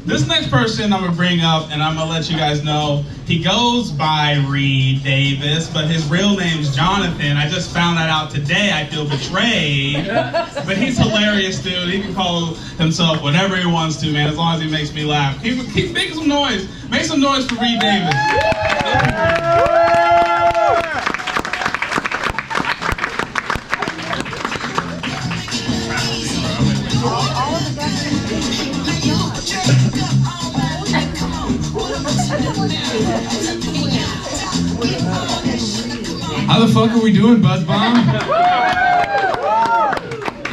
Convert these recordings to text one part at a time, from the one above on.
This next person I'm gonna bring up, and I'm gonna let you guys know, he goes by Reed Davis, but his real name's Jonathan. I just found that out today. I feel betrayed. But he's hilarious, dude. He can call himself whatever he wants to, man, as long as he makes me laugh. Keep making some noise. Make some noise for Reed Davis. How the fuck are we doing, Buzz Bomb?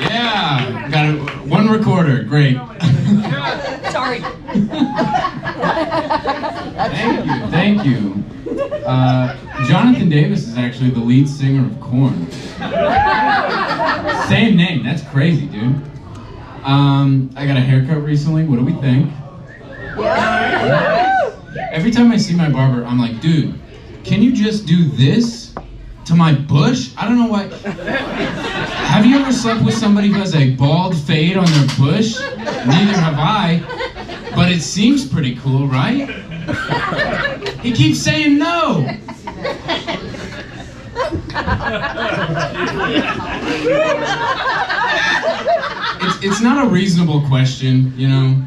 Yeah, got one recorder, great. Sorry. Thank you. Jonathan Davis is actually the lead singer of Korn. Same name, that's crazy, dude. I got a haircut recently, what do we think? Every time I see my barber, I'm like, dude, can you just do this to my bush? I don't know why. Have you ever slept with somebody who has a bald fade on their bush? Neither have I, but it seems pretty cool, right? He keeps saying no. It's not a reasonable question, you know?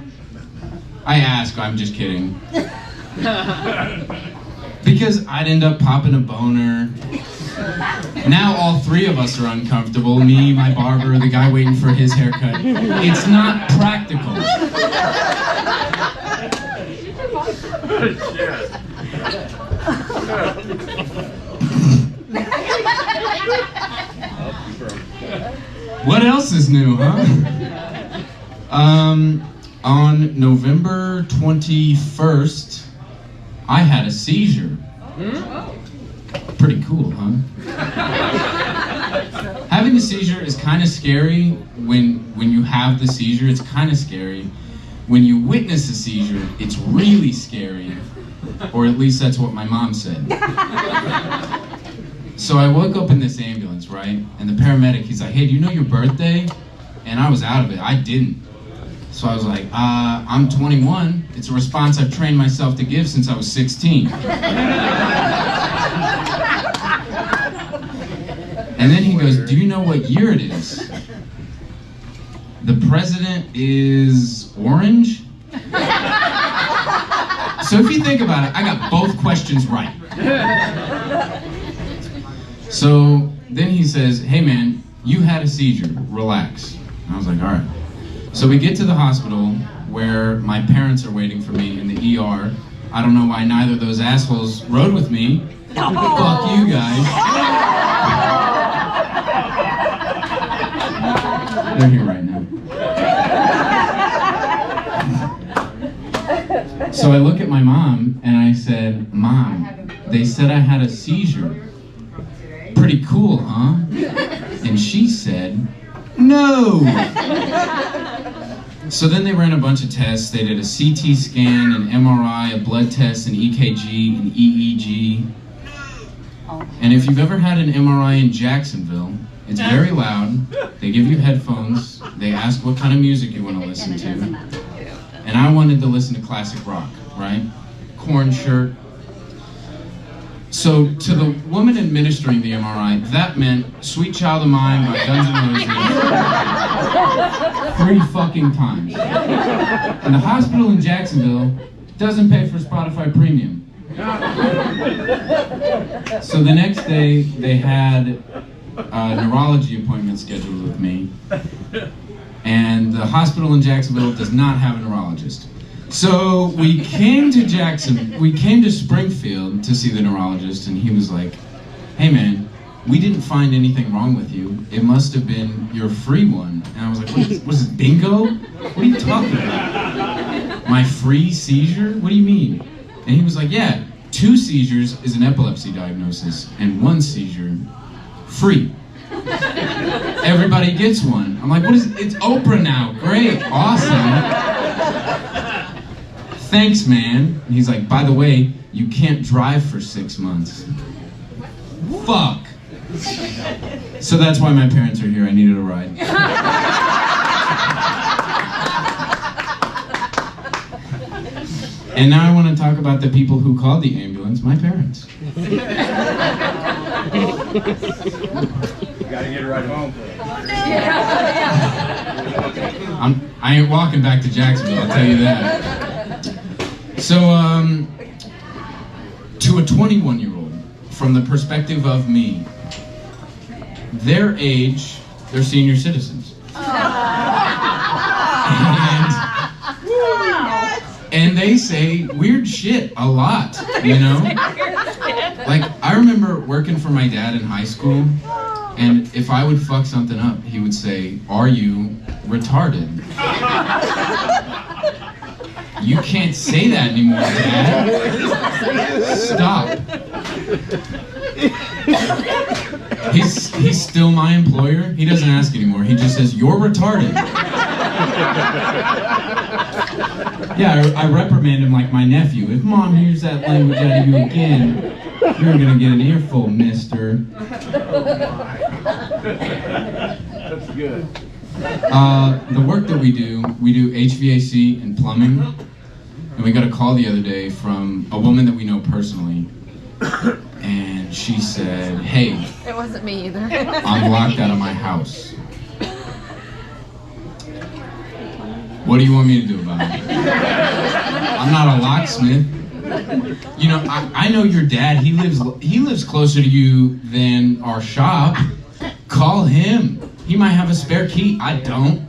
I ask, I'm just kidding. Because I'd end up popping a boner. Now all three of us are uncomfortable. Me, my barber, the guy waiting for his haircut. It's not practical. What else is new, huh? On November 21st, I had a seizure. Pretty cool, huh? Having a seizure is kind of scary when you have the seizure. It's kind of scary. When you witness a seizure, it's really scary. Or at least that's what my mom said. So I woke up in this ambulance, right? And the paramedic, he's like, hey, do you know your birthday? And I was out of it. I didn't. So I was like, I'm 21. It's a response I've trained myself to give since I was 16. And then he goes, do you know what year it is? The president is orange? So if you think about it, I got both questions right. So then he says, hey man, you had a seizure, relax. And I was like, all right. So we get to the hospital where my parents are waiting for me in the ER. I don't know why neither of those assholes rode with me. Fuck you guys. They're here right now. So I look at my mom and I said, Mom, they said I had a seizure. Pretty cool, huh? And she said, no! So then they ran a bunch of tests. They did a CT scan, an MRI, a blood test, an EKG, an EEG. And if you've ever had an MRI in Jacksonville, it's very loud. They give you headphones. They ask what kind of music you want to listen to. And I wanted to listen to classic rock, right? Korn shirt. So to the woman administering the MRI, that meant Sweet Child of Mine by Guns N' Roses 3 fucking times. And the hospital in Jacksonville doesn't pay for Spotify Premium. So the next day, they had a neurology appointment scheduled with me. And the hospital in Jacksonville does not have a neurologist. So we came to Springfield to see the neurologist, and he was like, hey man, we didn't find anything wrong with you. It must have been your free one. And I was like, what is this, bingo? What are you talking about? My free seizure? What do you mean? And he was like, yeah, 2 seizures is an epilepsy diagnosis, and 1 seizure, free. Everybody gets one. I'm like, what is it? It's Oprah now. Great, awesome. Thanks, man. And he's like, by the way, you can't drive for 6 months. Fuck. So that's why my parents are here. I needed a ride. And now I want to talk about the people who called the ambulance, my parents. You gotta get her right home. I ain't walking back to Jacksonville, I'll tell you that. So, to a 21-year-old, from the perspective of me, their age, they're senior citizens. And they say weird shit a lot, you know? Like, I remember working for my dad in high school, and if I would fuck something up, he would say, "Are you retarded?" You can't say that anymore, Dad. Stop. He's still my employer. He doesn't ask anymore. He just says, "You're retarded." Yeah, I reprimand him like my nephew. If Mom hears that language out of you again, you're gonna get an earful, mister. That's good. The work that we do HVAC and plumbing. And we got a call the other day from a woman that we know personally. And she said, "Hey, It wasn't me either. I'm locked out of my house. What do you want me to do about it?" I'm not a locksmith. You know, I know your dad. He lives closer to you than our shop. Call him. He might have a spare key. I don't.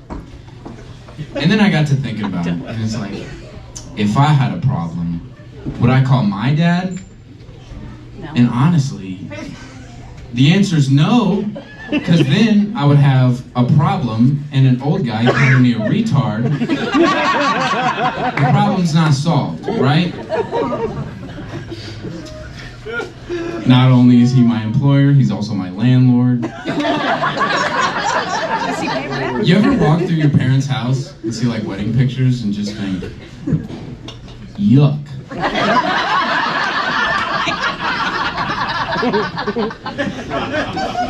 And then I got to thinking about it. And it's like, if I had a problem, would I call my dad? No. And honestly, the answer is no, because then I would have a problem and an old guy calling me a retard. The problem's not solved, right? Not only is he my employer, he's also my landlord. Does he pay rent? You ever walk through your parents' house and see like wedding pictures and just think, yuck?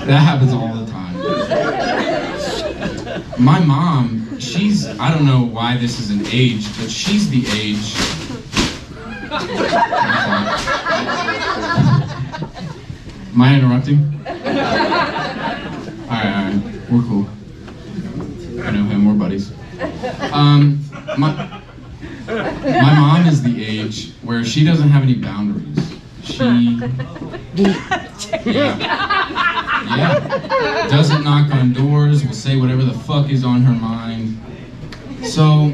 That happens all the time. My mom, I don't know why this is an age, but she's the age. Am I interrupting? Alright, we're cool. I know him, we're buddies. My mom is the age where she doesn't have any boundaries. Yeah. Doesn't knock on doors, will say whatever the fuck is on her mind. So,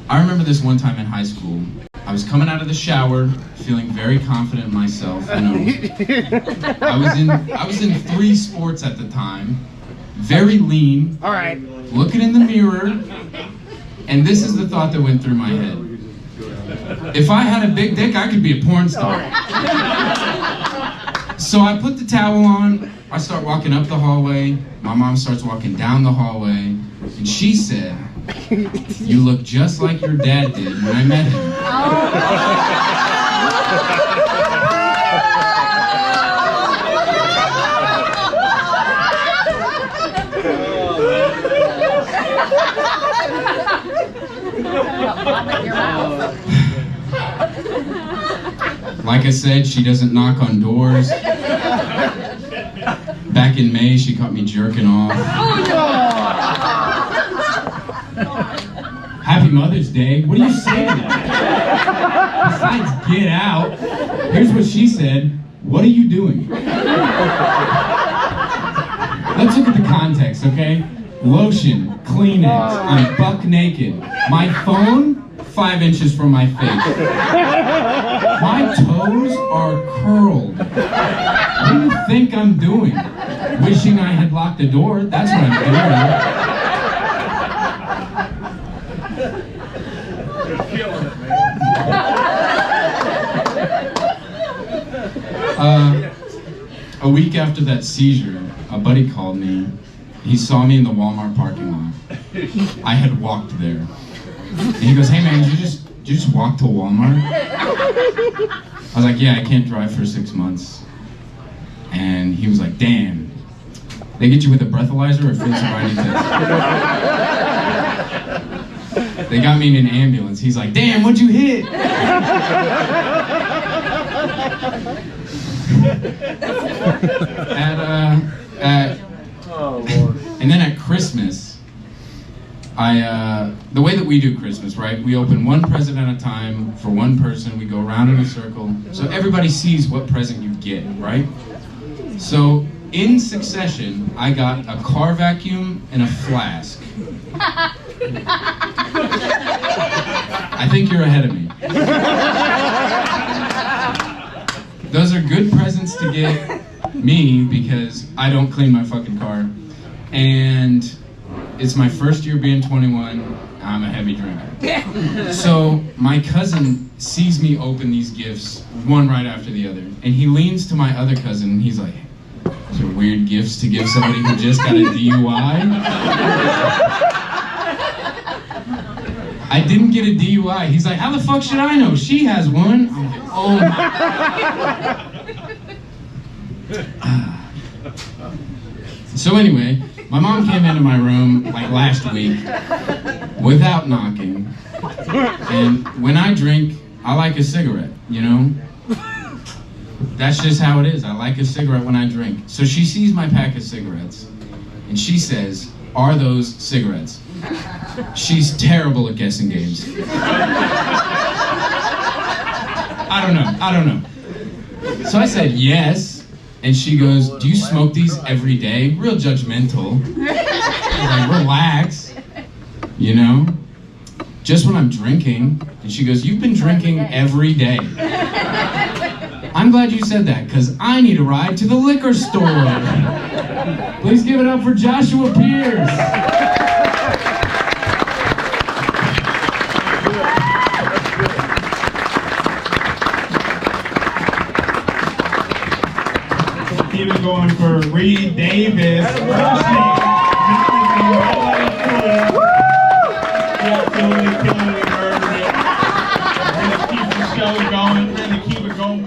I remember this one time in high school. I was coming out of the shower, feeling very confident in myself. I know. I was in 3 sports at the time, very lean. All right. Looking in the mirror, and this is the thought that went through my head. If I had a big dick, I could be a porn star. So I put the towel on, I start walking up the hallway, my mom starts walking down the hallway, and she said, "You look just like your dad did when I met him." Like I said, she doesn't knock on doors. Back in May, she caught me jerking off. Happy Mother's Day. What do you say to that? Besides, get out. Here's what she said. "What are you doing?" Let's look at the context, okay? Lotion, Kleenex, I'm buck naked. My phone, 5 inches from my face. My toes are curled. What do you think I'm doing? Wishing I had locked the door. That's what I'm doing. Killing it, man. A week after that seizure, a buddy called me. He saw me in the Walmart parking lot. I had walked there. And he goes, "Hey man, did you just walk to Walmart?" I was like, "Yeah, I can't drive for 6 months." And he was like, "Damn. They get you with a breathalyzer or field sobriety test?" They got me in an ambulance. He's like, damn, what'd you hit? Oh, Lord. And then at Christmas, the way that we do Christmas, right? We open one present at a time for one person. We go around in a circle, so everybody sees what present you get, right? So in succession, I got a car vacuum and a flask. I think you're ahead of me. Those are good presents to get me because I don't clean my fucking car. And it's my first year being 21. I'm a heavy drinker. So my cousin sees me open these gifts, one right after the other. And he leans to my other cousin and he's like, those are weird gifts to give somebody who just got a DUI. I didn't get a DUI. He's like, how the fuck should I know? She has one. I'm like, oh my. So anyway, my mom came into my room like last week without knocking. And when I drink, I like a cigarette, you know? That's just how it is. I like a cigarette when I drink. So she sees my pack of cigarettes and she says, are those cigarettes? She's terrible at guessing games. I don't know. So I said yes, and she goes, do you smoke these every day? Real judgmental. I was like, relax, you know? Just when I'm drinking. And she goes, you've been drinking every day. I'm glad you said that, because I need a ride to the liquor store. Please give it up for Joshua Pierce. Keep it going for Reed Davis. Absolutely killing it. We're gonna keep the show going. We're gonna keep it going.